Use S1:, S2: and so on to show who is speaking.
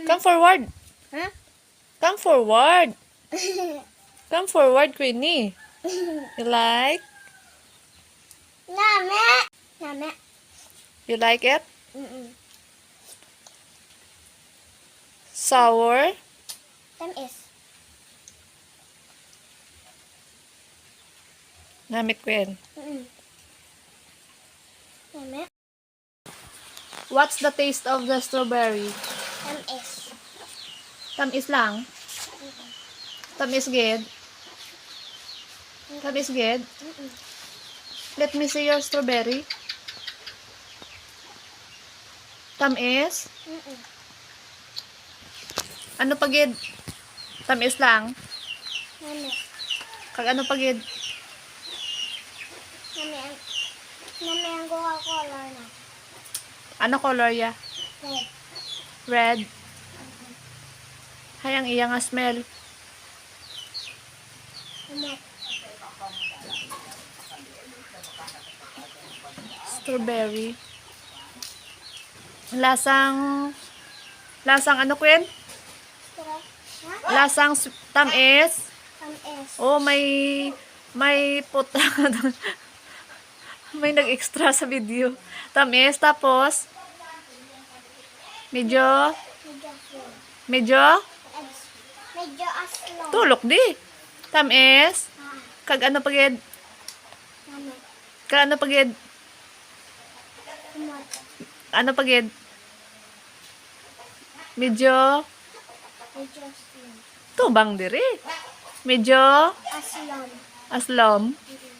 S1: Come forward.
S2: Huh?
S1: Come forward. Come forward, Queenie. You like?
S2: Name. Name.
S1: You like it?
S2: Mm-mm.
S1: Sour?
S2: Tamis.
S1: Namit Queen.
S2: Mm-mm. Name.
S1: What's the taste of the strawberry?
S2: Tamis.
S1: Tamis lang. Tamis good. Tamis good.
S2: Mm-mm.
S1: Let me see your strawberry. Tamis?
S2: Mm-mm.
S1: Ano pagid? Tamis lang.
S2: Name.
S1: Kag ano pagid?
S2: Name. Name ang Coca-Cola na.
S1: Ano color ya?
S2: Red.
S1: Red. Hayang iya nga smell.
S2: Name.
S1: Strawberry. Lasang ano Queen?
S2: Tara. Ha?
S1: Lasang tamis.
S2: Tamis.
S1: Oh, may puta ka doon. May nag-extra sa video. Tamis, tapos medyo
S2: Medyo full.
S1: medyo
S2: Medyo aslong.
S1: tulok di. Tamis. Kag ano pagid?
S2: Name.
S1: Kag ano pagid?
S2: Tomato.
S1: Ano pagid? Medyo
S2: Medyo aslong.
S1: tubang diri. Medyo
S2: Aslong.
S1: aslom.
S2: Mm-mm.